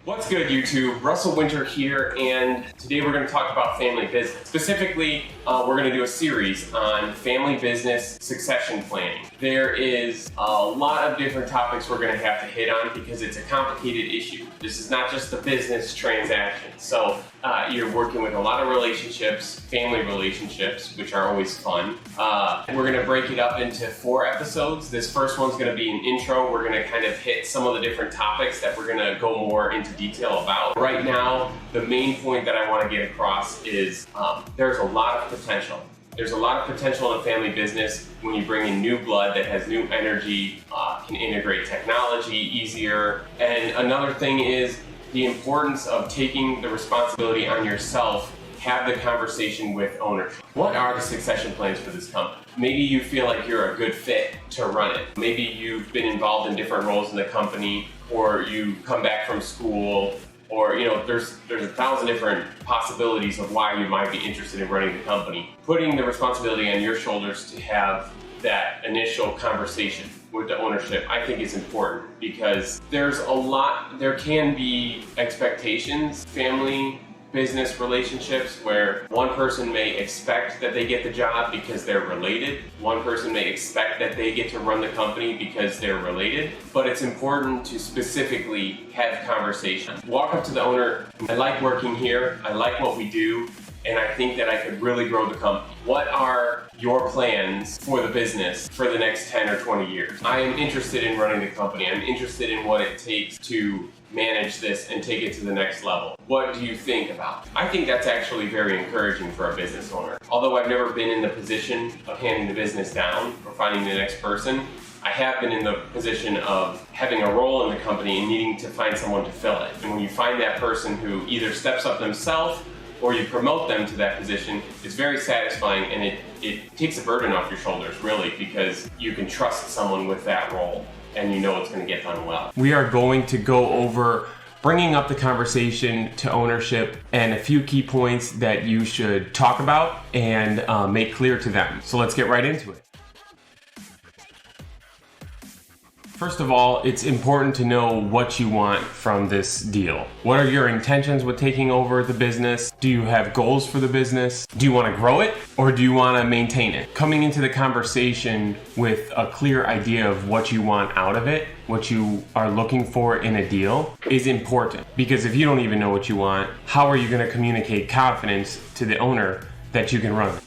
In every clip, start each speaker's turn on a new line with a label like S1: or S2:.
S1: What's good, YouTube? Russell Winter here, and today we're going to talk about family business. Specifically, we're going to do a series on family business succession planning. There is a lot of different topics we're going to have to hit on because it's a complicated issue. This is not just a business transaction. So you're working with a lot of relationships, family relationships, which are always fun. We're going to break it up into 4 episodes. This first one's going to be an intro. We're going to kind of hit some of the different topics that we're going to go more into detail about. Right now, the main point that I want to get across is there's a lot of potential. There's a lot of potential in family business when you bring in new blood that has new energy, can integrate technology easier. And another thing is the importance of taking the responsibility on yourself. Have the conversation with owners. What are the succession plans for this company? Maybe you feel like you're a good fit to run it. Maybe you've been involved in different roles in the company, or you come back from school, or there's 1,000 different possibilities of why you might be interested in running the company. Putting the responsibility on your shoulders to have that initial conversation with the ownership, I think is important, because there can be expectations, family business relationships, where one person may expect that they get the job because they're related. One person may expect that they get to run the company because they're related. But it's important to specifically have conversations. Walk up to the owner. I like working here. I like what we do. And I think that I could really grow the company. What are your plans for the business for the next 10 or 20 years? I am interested in running the company. I'm interested in what it takes to manage this and take it to the next level. What do you think about it? I think that's actually very encouraging for a business owner. Although I've never been in the position of handing the business down or finding the next person, I have been in the position of having a role in the company and needing to find someone to fill it. And when you find that person who either steps up themselves or you promote them to that position, it's very satisfying, and it takes a burden off your shoulders, really, because you can trust someone with that role and you know it's going to get done well. We are going to go over bringing up the conversation to ownership and a few key points that you should talk about and make clear to them. So let's get right into it. First of all, it's important to know what you want from this deal. What are your intentions with taking over the business? Do you have goals for the business? Do you want to grow it, or do you want to maintain it? Coming into the conversation with a clear idea of what you want out of it, what you are looking for in a deal, is important. Because if you don't even know what you want, how are you going to communicate confidence to the owner that you can run it?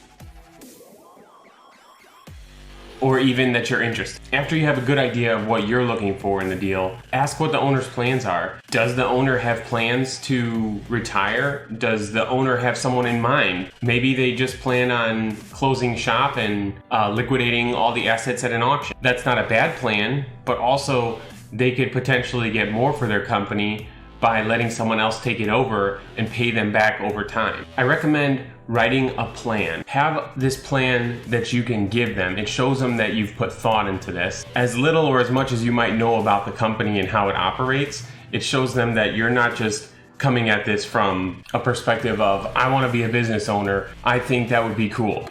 S1: Or even that you're interested. After you have a good idea of what you're looking for in the deal, ask what the owner's plans are. Does the owner have plans to retire? Does the owner have someone in mind? Maybe they just plan on closing shop and liquidating all the assets at an auction. That's not a bad plan, but also they could potentially get more for their company by letting someone else take it over and pay them back over time. I recommend writing a plan. Have this plan that you can give them. It shows them that you've put thought into this. As little or as much as you might know about the company and how it operates, it shows them that you're not just coming at this from a perspective of, I want to be a business owner. I think that would be cool.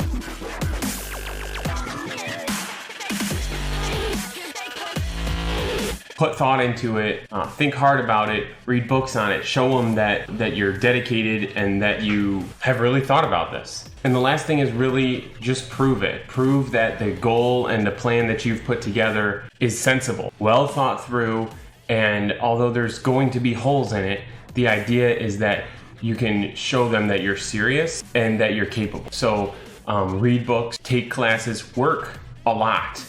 S1: Put thought into it, think hard about it, read books on it, show them that you're dedicated and that you have really thought about this. And the last thing is really just prove it. Prove that the goal and the plan that you've put together is sensible, well thought through, and although there's going to be holes in it, the idea is that you can show them that you're serious and that you're capable. So read books, take classes, work a lot.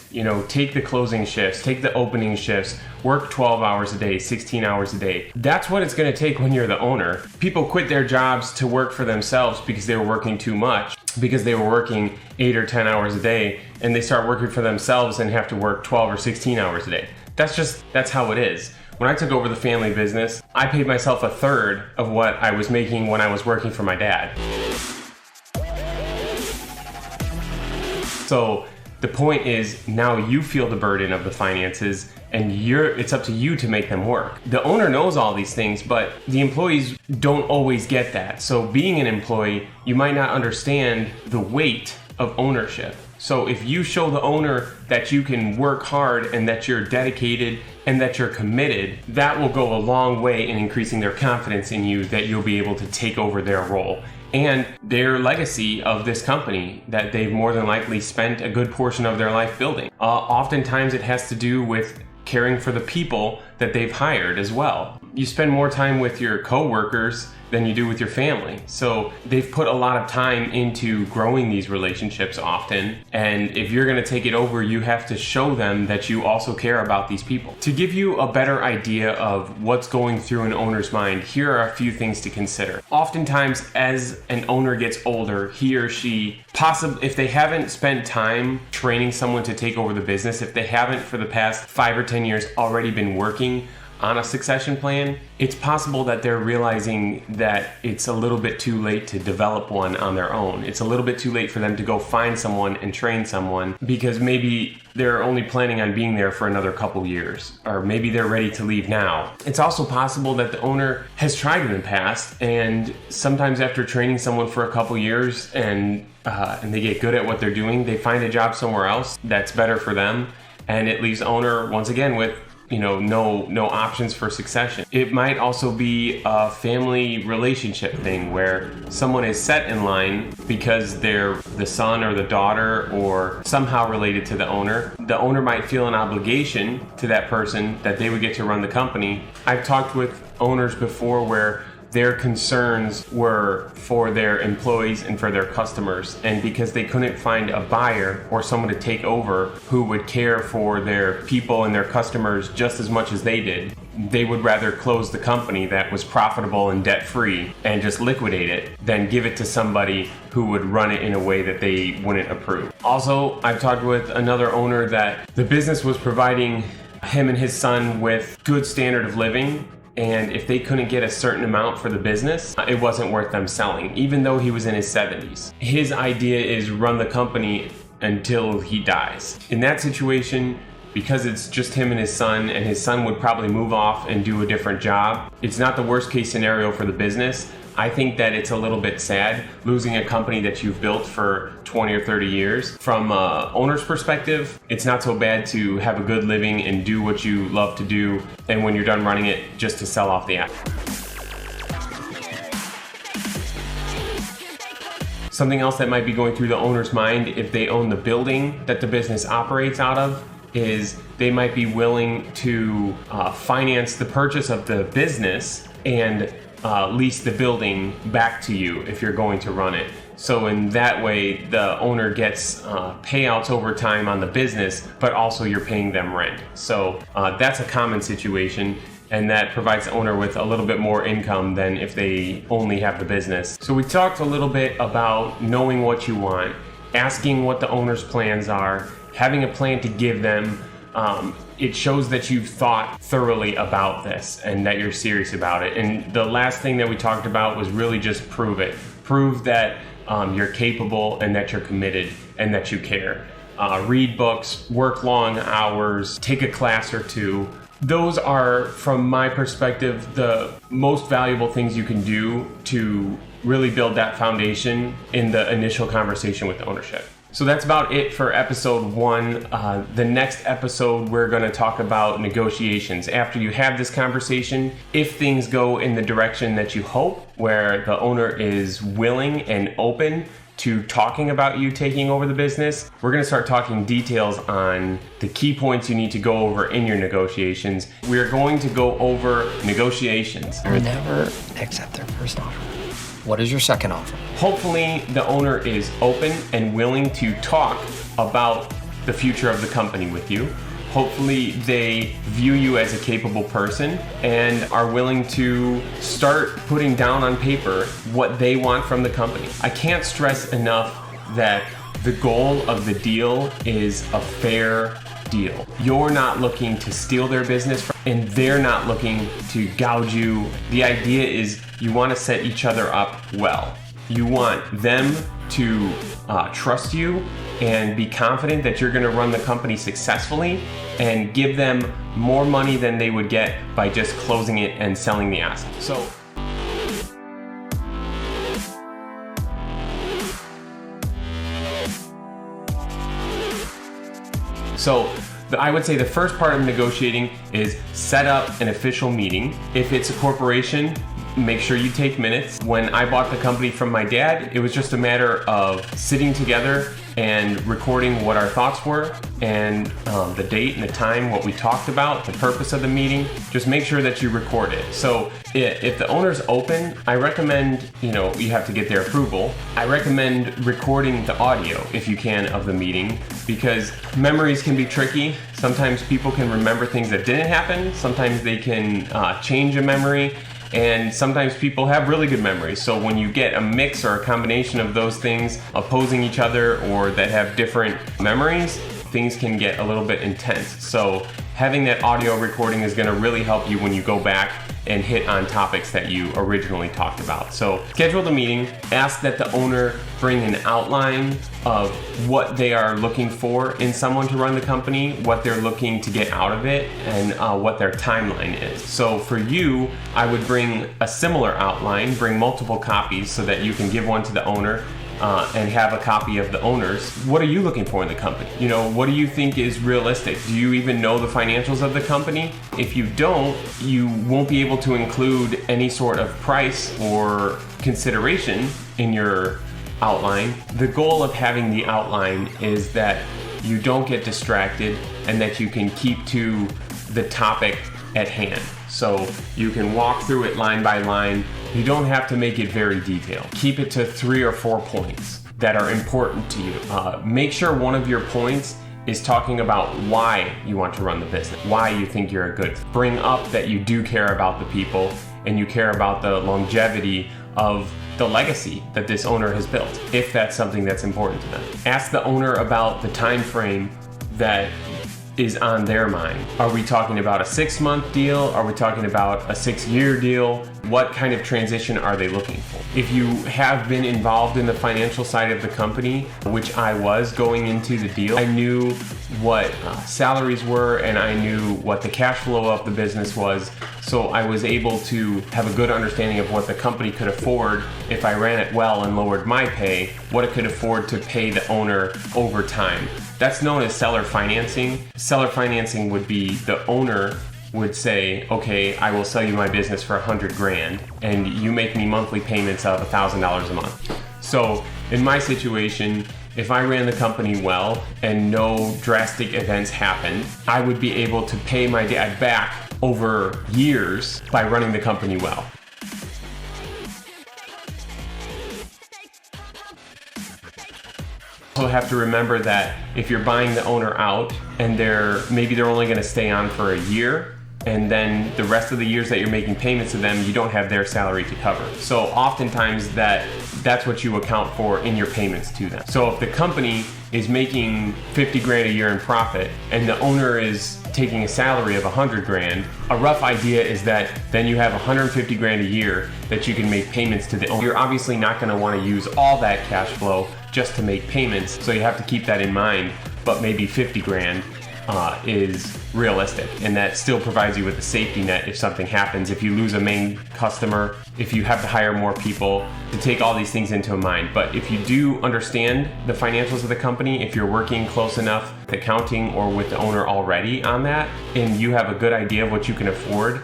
S1: Take the closing shifts, take the opening shifts, work 12 hours a day, 16 hours a day. That's what it's going to take when you're the owner. People quit their jobs to work for themselves because they were working too much, because they were working 8 or 10 hours a day, and they start working for themselves and have to work 12 or 16 hours a day. That's how it is. When I took over the family business, I paid myself 1/3 of what I was making when I was working for my dad. So the point is, now you feel the burden of the finances, and it's up to you to make them work. The owner knows all these things, but the employees don't always get that. So being an employee, you might not understand the weight of ownership. So if you show the owner that you can work hard and that you're dedicated and that you're committed, that will go a long way in increasing their confidence in you that you'll be able to take over their role and their legacy of this company that they've more than likely spent a good portion of their life building. Oftentimes it has to do with caring for the people that they've hired as well. You spend more time with your coworkers than you do with your family. So they've put a lot of time into growing these relationships often. And if you're going to take it over, you have to show them that you also care about these people. To give you a better idea of what's going through an owner's mind, here are a few things to consider. Oftentimes, as an owner gets older, he or she possibly, if they haven't spent time training someone to take over the business, if they haven't for the past 5 or 10 years already been working on a succession plan, it's possible that they're realizing that it's a little bit too late to develop one on their own. It's a little bit too late for them to go find someone and train someone because maybe they're only planning on being there for another couple years, or maybe they're ready to leave now. It's also possible that the owner has tried in the past, and sometimes after training someone for a couple years and they get good at what they're doing, they find a job somewhere else that's better for them, and it leaves the owner once again with no options for succession. It might also be a family relationship thing where someone is set in line because they're the son or the daughter or somehow related to the owner. The owner might feel an obligation to that person that they would get to run the company. I've talked with owners before where their concerns were for their employees and for their customers. And because they couldn't find a buyer or someone to take over who would care for their people and their customers just as much as they did, they would rather close the company that was profitable and debt-free and just liquidate it than give it to somebody who would run it in a way that they wouldn't approve. Also, I've talked with another owner that the business was providing him and his son with good standard of living, and if they couldn't get a certain amount for the business, it wasn't worth them selling, even though he was in his 70s. His idea is run the company until he dies. In that situation, because it's just him and his son would probably move off and do a different job, it's not the worst case scenario for the business. I think that it's a little bit sad losing a company that you've built for 20 or 30 years. From an owner's perspective, it's not so bad to have a good living and do what you love to do, and when you're done running it, just to sell off the asset. Something else that might be going through the owner's mind if they own the building that the business operates out of is they might be willing to finance the purchase of the business and lease the building back to you if you're going to run it. So in that way, the owner gets payouts over time on the business, but also you're paying them rent. So that's a common situation, and that provides the owner with a little bit more income than if they only have the business. So we talked a little bit about knowing what you want, asking what the owner's plans are, having a plan to give them. It shows that you've thought thoroughly about this and that you're serious about it. And the last thing that we talked about was really just prove it. Prove that you're capable and that you're committed and that you care. Read books, work long hours, take a class or two. Those are, from my perspective, the most valuable things you can do to really build that foundation in the initial conversation with ownership. So that's about it for episode 1. The next episode, we're going to talk about negotiations. After you have this conversation, if things go in the direction that you hope, where the owner is willing and open to talking about you taking over the business, we're going to start talking details on the key points you need to go over in your negotiations. We're going to go over negotiations.
S2: Never accept their first offer. What is your second offer?
S1: Hopefully the owner is open and willing to talk about the future of the company with you. Hopefully they view you as a capable person and are willing to start putting down on paper what they want from the company. I can't stress enough that the goal of the deal is a fair deal. You're not looking to steal their business and they're not looking to gouge you. The idea is you want to set each other up well. You want them to trust you and be confident that you're going to run the company successfully and give them more money than they would get by just closing it and selling the asset. So So I would say the first part of negotiating is set up an official meeting. If it's a corporation, make sure you take minutes. When I bought the company from my dad, it was just a matter of sitting together and recording what our thoughts were and the date and the time, what we talked about, the purpose of the meeting. Just make sure that you record it. So if the owner's open, I recommend, you have to get their approval. I recommend recording the audio if you can of the meeting, because memories can be tricky. Sometimes people can remember things that didn't happen. Sometimes they can change a memory. And sometimes people have really good memories. So when you get a mix or a combination of those things opposing each other or that have different memories, things can get a little bit intense. So having that audio recording is going to really help you when you go back and hit on topics that you originally talked about. So schedule the meeting, ask that the owner bring an outline of what they are looking for in someone to run the company, what they're looking to get out of it, and what their timeline is. So for you, I would bring a similar outline, bring multiple copies so that you can give one to the owner and have a copy of the owner's. What are you looking for in the company? What do you think is realistic? Do you even know the financials of the company? If you don't, you won't be able to include any sort of price or consideration in your outline. The goal of having the outline is that you don't get distracted and that you can keep to the topic at hand. So you can walk through it line by line. You don't have to make it very detailed. Keep it to 3 or 4 points that are important to you. Make sure one of your points is talking about why you want to run the business, why you think you're a good fit. Bring up that you do care about the people and you care about the longevity of the legacy that this owner has built, if that's something that's important to them. Ask the owner about the time frame that is on their mind. Are we talking about a 6-month deal? Are we talking about a 6-year deal? What kind of transition are they looking for? If you have been involved in the financial side of the company, which I was going into the deal, I knew what salaries were and I knew what the cash flow of the business was. So I was able to have a good understanding of what the company could afford if I ran it well and lowered my pay, what it could afford to pay the owner over time. That's known as seller financing. Seller financing would be the owner would say, okay, I will sell you my business for $100,000 and you make me monthly payments of $1,000 a month. So in my situation, if I ran the company well and no drastic events happened, I would be able to pay my dad back over years by running the company well. Also have to remember that if you're buying the owner out and maybe they're only going to stay on for a year, and then the rest of the years that you're making payments to them, you don't have their salary to cover. So oftentimes that's what you account for in your payments to them. So if the company is making $50,000 a year in profit and the owner is taking a salary of $100,000, a rough idea is that then you have $150,000 a year that you can make payments to the owner. You're obviously not going to want to use all that cash flow just to make payments, so you have to keep that in mind, but maybe $50,000 is realistic, and that still provides you with a safety net if something happens, if you lose a main customer, if you have to hire more people, to take all these things into mind. But if you do understand the financials of the company, if you're working close enough with accounting or with the owner already on that, and you have a good idea of what you can afford,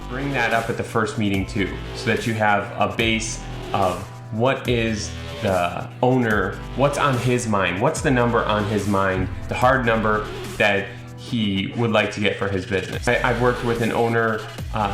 S1: bring that up at the first meeting too, so that you have a base of what is the owner, what's on his mind, what's the number on his mind, the hard number that he would like to get for his business. I've worked with an owner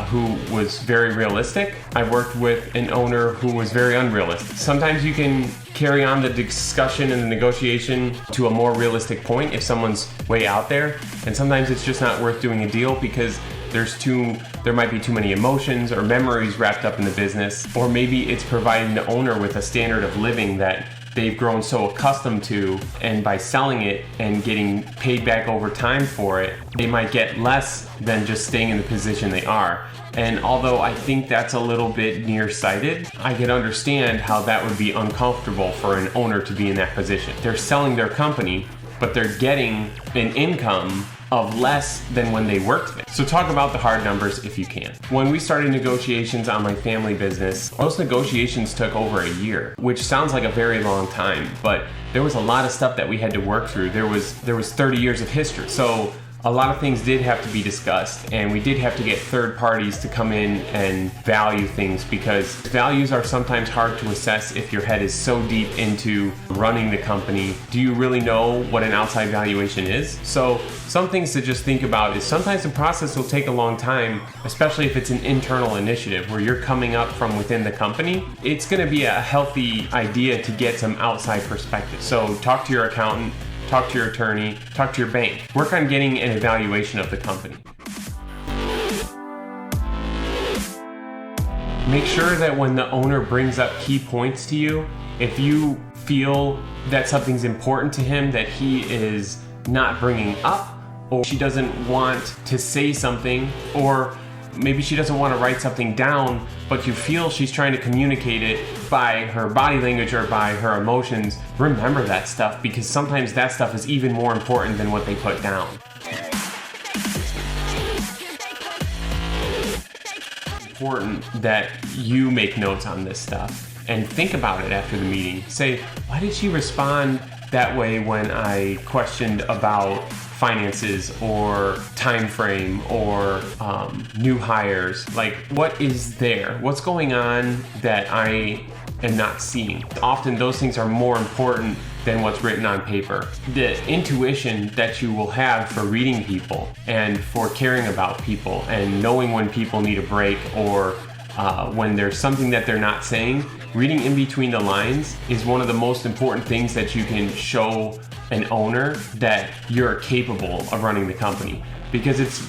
S1: who was very realistic. I've worked with an owner who was very unrealistic. Sometimes you can carry on the discussion and the negotiation to a more realistic point if someone's way out there, and sometimes it's just not worth doing a deal because there might be too many emotions or memories wrapped up in the business, or maybe it's providing the owner with a standard of living that they've grown so accustomed to, and by selling it and getting paid back over time for it, they might get less than just staying in the position they are. And although I think that's a little bit nearsighted, I can understand how that would be uncomfortable for an owner to be in that position. They're selling their company, but they're getting an income of less than when they worked there. So talk about the hard numbers if you can. When we started negotiations on my family business, those negotiations took over a year, which sounds like a very long time, but there was a lot of stuff that we had to work through. There was 30 years of history. So a lot of things did have to be discussed, and we did have to get third parties to come in and value things, because values are sometimes hard to assess if your head is so deep into running the company. Do you really know what an outside valuation is? So some things to just think about is sometimes the process will take a long time, especially if it's an internal initiative where you're coming up from within the company. It's going to be a healthy idea to get some outside perspective. So talk to your accountant, talk to your attorney, talk to your bank. Work on getting an evaluation of the company. Make sure that when the owner brings up key points to you, if you feel that something's important to him that he is not bringing up, or she doesn't want to say something, or maybe she doesn't want to write something down, but you feel she's trying to communicate it by her body language or by her emotions, remember that stuff, because sometimes that stuff is even more important than what they put down. It's important that you make notes on this stuff and think about it after the meeting. Say, why did she respond that way when I questioned about finances or time frame or new hires? Like, what is there? What's going on that I am not seeing? Often those things are more important than what's written on paper. The intuition that you will have for reading people and for caring about people and knowing when people need a break or when there's something that they're not saying, reading in between the lines is one of the most important things that you can show an owner that you're capable of running the company, because it's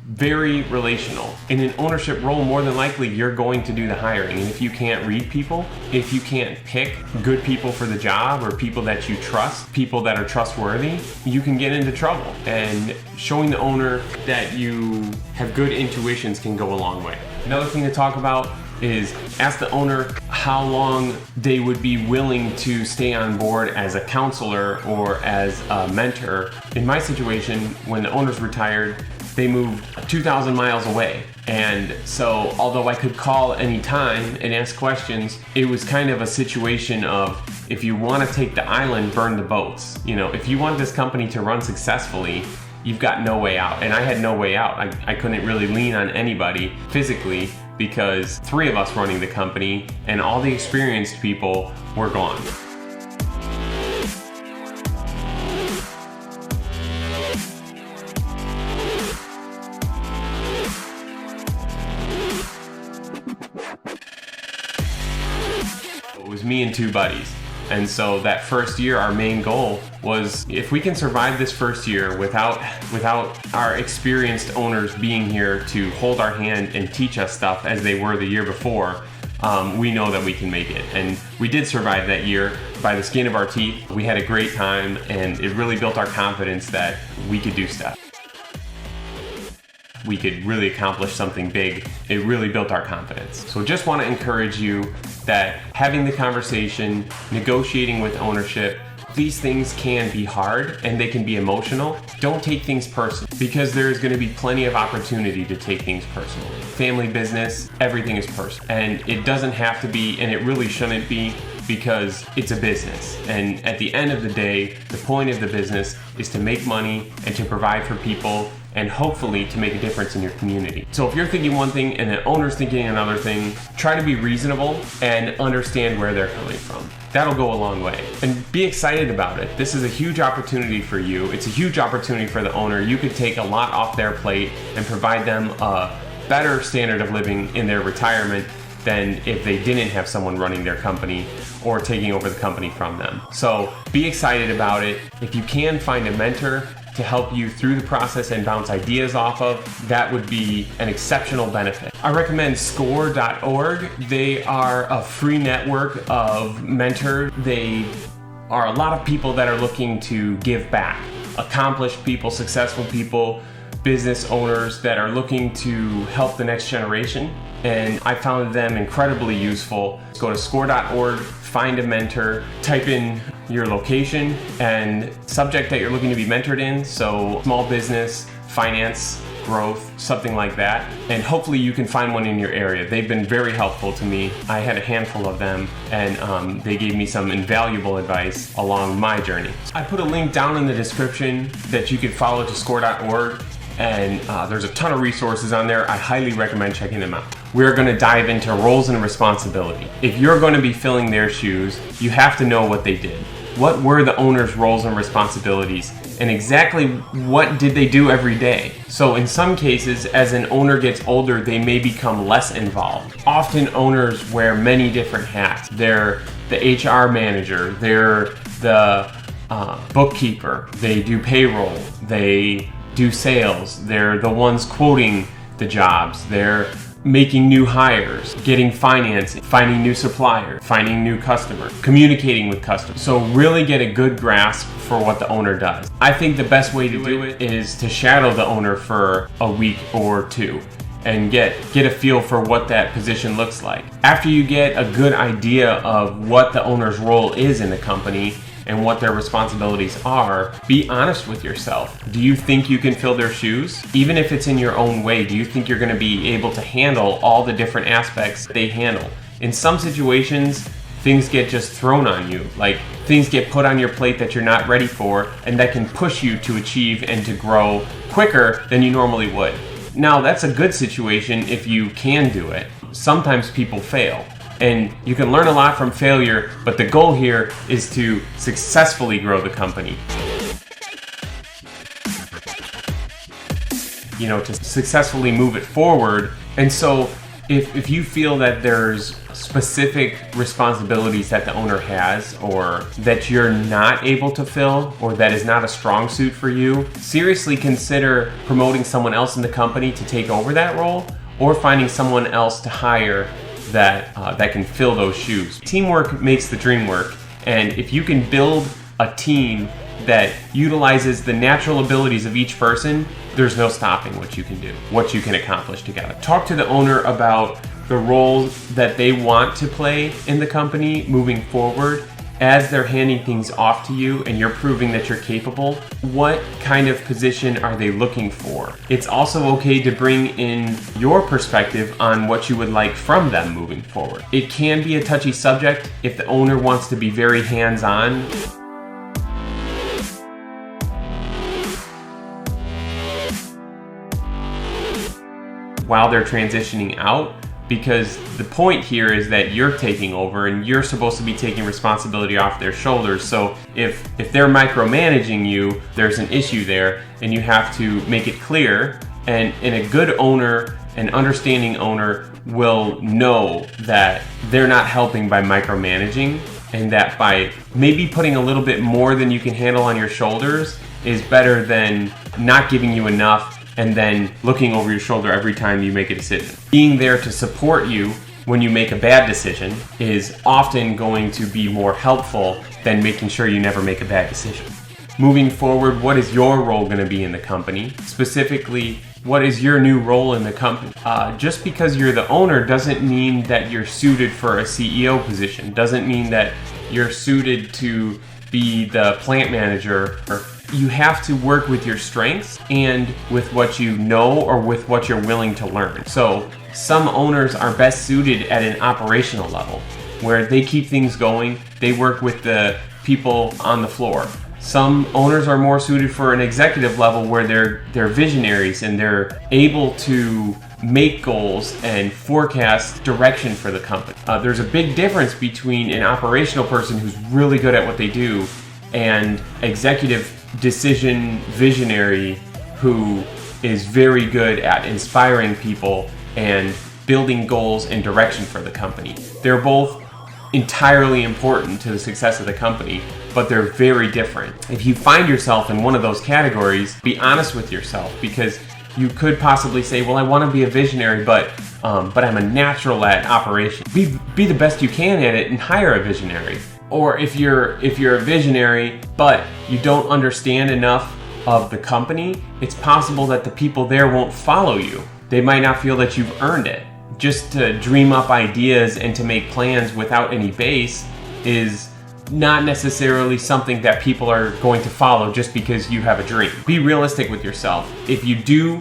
S1: very relational. In an ownership role, more than likely you're going to do the hiring, and if you can't read people, if you can't pick good people for the job or people that you trust, people that are trustworthy, you can get into trouble. And showing the owner that you have good intuitions can go a long way. Another thing to talk about is ask the owner how long they would be willing to stay on board as a counselor or as a mentor. In my situation, when the owner's retired, they moved 2,000 miles away. And so although I could call anytime and ask questions, it was kind of a situation of, if you want to take the island, burn the boats. You know, if you want this company to run successfully, you've got no way out. And I had no way out. I couldn't really lean on anybody physically, because 3 of us running the company and all the experienced people were gone. It was me and 2 buddies. And so that first year, our main goal was, if we can survive this first year without our experienced owners being here to hold our hand and teach us stuff as they were the year before, we know that we can make it. And we did survive that year by the skin of our teeth. We had a great time, and it really built our confidence that we could do stuff. We could really accomplish something big. It really built our confidence. So just want to encourage you that having the conversation, negotiating with ownership, these things can be hard and they can be emotional. Don't take things personally, because there's going to be plenty of opportunity to take things personally. Family business, everything is personal. And it doesn't have to be, and it really shouldn't be, because it's a business. And at the end of the day, the point of the business is to make money and to provide for people, and hopefully to make a difference in your community. So if you're thinking one thing and the owner's thinking another thing, try to be reasonable and understand where they're coming from. That'll go a long way. And be excited about it. This is a huge opportunity for you. It's a huge opportunity for the owner. You could take a lot off their plate and provide them a better standard of living in their retirement than if they didn't have someone running their company or taking over the company from them. So be excited about it. If you can find a mentor to help you through the process and bounce ideas off of, that would be an exceptional benefit. I recommend SCORE.org. They are a free network of mentors. They are a lot of people that are looking to give back. Accomplished people, successful people, business owners that are looking to help the next generation. And I found them incredibly useful. Go to SCORE.org, find a mentor, type in your location, and subject that you're looking to be mentored in. So small business, finance, growth, something like that. And hopefully you can find one in your area. They've been very helpful to me. I had a handful of them, and they gave me some invaluable advice along my journey. I put a link down in the description that you can follow to score.org. And there's a ton of resources on there. I highly recommend checking them out. We're going to dive into roles and responsibility. If you're going to be filling their shoes, you have to know what they did. What were the owner's roles and responsibilities? And exactly what did they do every day? So in some cases, as an owner gets older, they may become less involved. Often owners wear many different hats. They're the HR manager, they're the bookkeeper, they do payroll, they do sales, they're the ones quoting the jobs, they're making new hires, getting financing, finding new suppliers, finding new customers, communicating with customers. So really get a good grasp for what the owner does. I think the best way to do it is to shadow the owner for a week or two and get a feel for what that position looks like. After you get a good idea of what the owner's role is in the company and what their responsibilities are, be honest with yourself. Do you think you can fill their shoes? Even if it's in your own way, do you think you're gonna be able to handle all the different aspects they handle? In some situations, things get just thrown on you. Like things get put on your plate that you're not ready for, and that can push you to achieve and to grow quicker than you normally would. Now, that's a good situation if you can do it. Sometimes people fail. And you can learn a lot from failure, but the goal here is to successfully grow the company. You know, to successfully move it forward. And so if you feel that there's specific responsibilities that the owner has, or that you're not able to fill, or that is not a strong suit for you, seriously consider promoting someone else in the company to take over that role, or finding someone else to hire that can fill those shoes. Teamwork makes the dream work, and if you can build a team that utilizes the natural abilities of each person, there's no stopping what you can do, what you can accomplish together. Talk to the owner about the roles that they want to play in the company moving forward. As they're handing things off to you and you're proving that you're capable, what kind of position are they looking for? It's also okay to bring in your perspective on what you would like from them moving forward. It can be a touchy subject if the owner wants to be very hands-on. While they're transitioning out, because the point here is that you're taking over and you're supposed to be taking responsibility off their shoulders. So if they're micromanaging you, there's an issue there, and you have to make it clear. And a good owner, an understanding owner, will know that they're not helping by micromanaging, and that by maybe putting a little bit more than you can handle on your shoulders is better than not giving you enough and then looking over your shoulder every time you make a decision. Being there to support you when you make a bad decision is often going to be more helpful than making sure you never make a bad decision. Moving forward, what is your role going to be in the company? Specifically, what is your new role in the company? Just because you're the owner doesn't mean that you're suited for a CEO position, doesn't mean that you're suited to be the plant manager. You have to work with your strengths and with what you know or with what you're willing to learn. So some owners are best suited at an operational level where they keep things going, they work with the people on the floor. Some owners are more suited for an executive level where they're visionaries and they're able to make goals and forecast direction for the company. There's a big difference between an operational person who's really good at what they do and executive decision visionary who is very good at inspiring people and building goals and direction for the company. They're both entirely important to the success of the company, but they're very different. If you find yourself in one of those categories, be honest with yourself, because you could possibly say, well, I want to be a visionary, but I'm a natural at operations. Be the best you can at it and hire a visionary. Or if you're a visionary, but you don't understand enough of the company, it's possible that the people there won't follow you. They might not feel that you've earned it. Just to dream up ideas and to make plans without any base is not necessarily something that people are going to follow just because you have a dream. Be realistic with yourself. If you do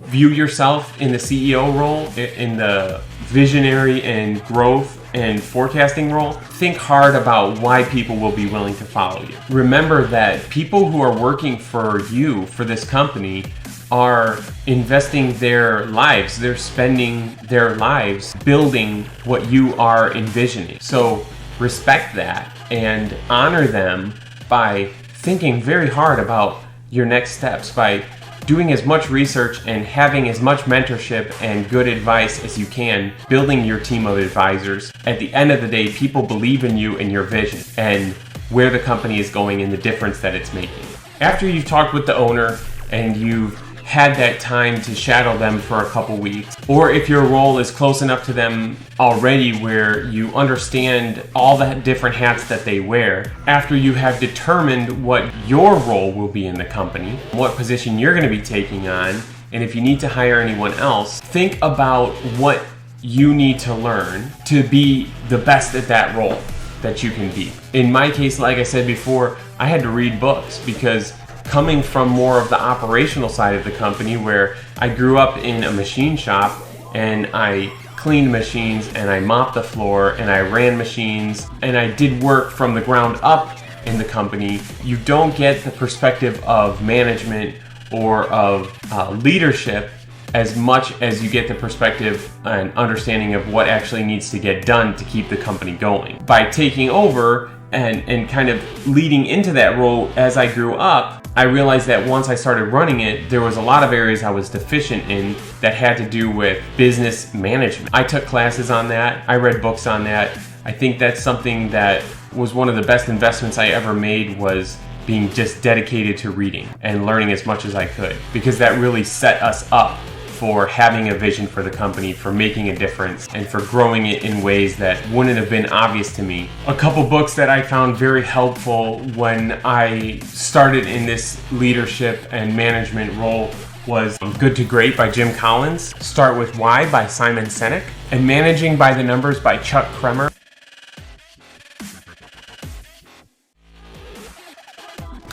S1: view yourself in the CEO role, in the visionary and growth and forecasting role, think hard about why people will be willing to follow you. Remember that people who are working for you, for this company, are investing their lives. They're spending their lives building what you are envisioning. So respect that and honor them by thinking very hard about your next steps, by doing as much research and having as much mentorship and good advice as you can, building your team of advisors. At the end of the day, people believe in you and your vision and where the company is going and the difference that it's making. After you've talked with the owner and you've had that time to shadow them for a couple weeks, or if your role is close enough to them already where you understand all the different hats that they wear, after you have determined what your role will be in the company, what position you're going to be taking on, and if you need to hire anyone else, think about what you need to learn to be the best at that role that you can be. In my case, like I said before, I had to read books because coming from more of the operational side of the company, where I grew up in a machine shop and I cleaned machines and I mopped the floor and I ran machines and I did work from the ground up in the company, you don't get the perspective of management or of leadership as much as you get the perspective and understanding of what actually needs to get done to keep the company going. By taking over and kind of leading into that role as I grew up, I realized that once I started running it, there was a lot of areas I was deficient in that had to do with business management. I took classes on that. I read books on that. I think that's something that was one of the best investments I ever made, was being just dedicated to reading and learning as much as I could, because that really set us up for having a vision for the company, for making a difference, and for growing it in ways that wouldn't have been obvious to me. A couple books that I found very helpful when I started in this leadership and management role was Good to Great by Jim Collins, Start with Why by Simon Sinek, and Managing by the Numbers by Chuck Kremer.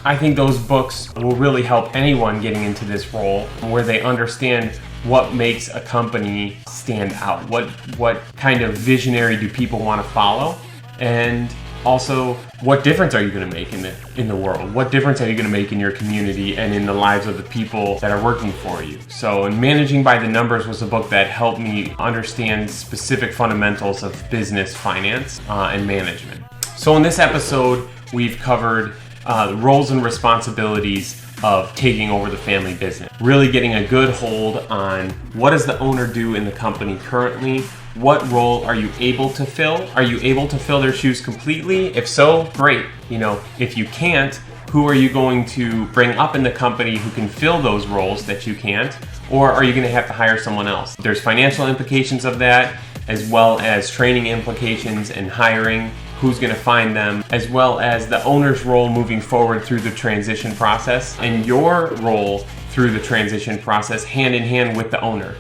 S1: I think those books will really help anyone getting into this role, where they understand what makes a company stand out, what kind of visionary do people want to follow, and also what difference are you going to make in the world? What difference are you going to make in your community and in the lives of the people that are working for you? So, and Managing by the Numbers was a book that helped me understand specific fundamentals of business, finance, and management. So in this episode, we've covered the roles and responsibilities of taking over the family business. Really getting a good hold on what does the owner do in the company currently? What role are you able to fill? Are you able to fill their shoes completely? If so, great. If you can't, who are you going to bring up in the company who can fill those roles that you can't? Or are you going to have to hire someone else? There's financial implications of that, as well as training implications and hiring. Who's going to find them, as well as the owner's role moving forward through the transition process, and your role through the transition process hand in hand with the owner.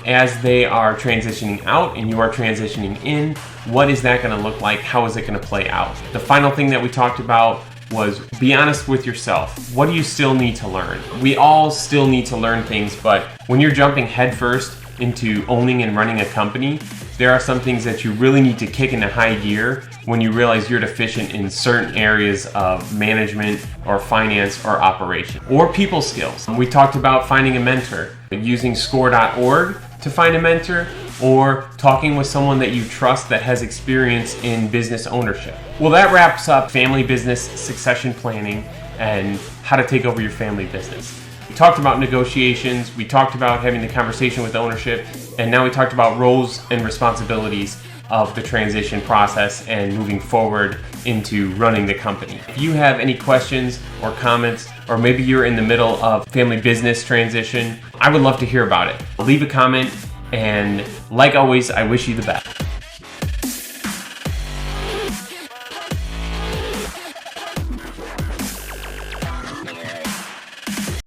S1: As they are transitioning out and you are transitioning in, what is that going to look like? How is it going to play out? The final thing that we talked about was be honest with yourself. What do you still need to learn? We all still need to learn things, but when you're jumping headfirst into owning and running a company, there are some things that you really need to kick into high gear when you realize you're deficient in certain areas of management or finance or operation or people skills. We talked about finding a mentor, using score.org to find a mentor, or talking with someone that you trust that has experience in business ownership. Well, that wraps up family business succession planning and how to take over your family business. We talked about negotiations, we talked about having the conversation with ownership, and now we talked about roles and responsibilities of the transition process and moving forward into running the company. If you have any questions or comments, or maybe you're in the middle of family business transition, I would love to hear about it. Leave a comment, and like always, I wish you the best.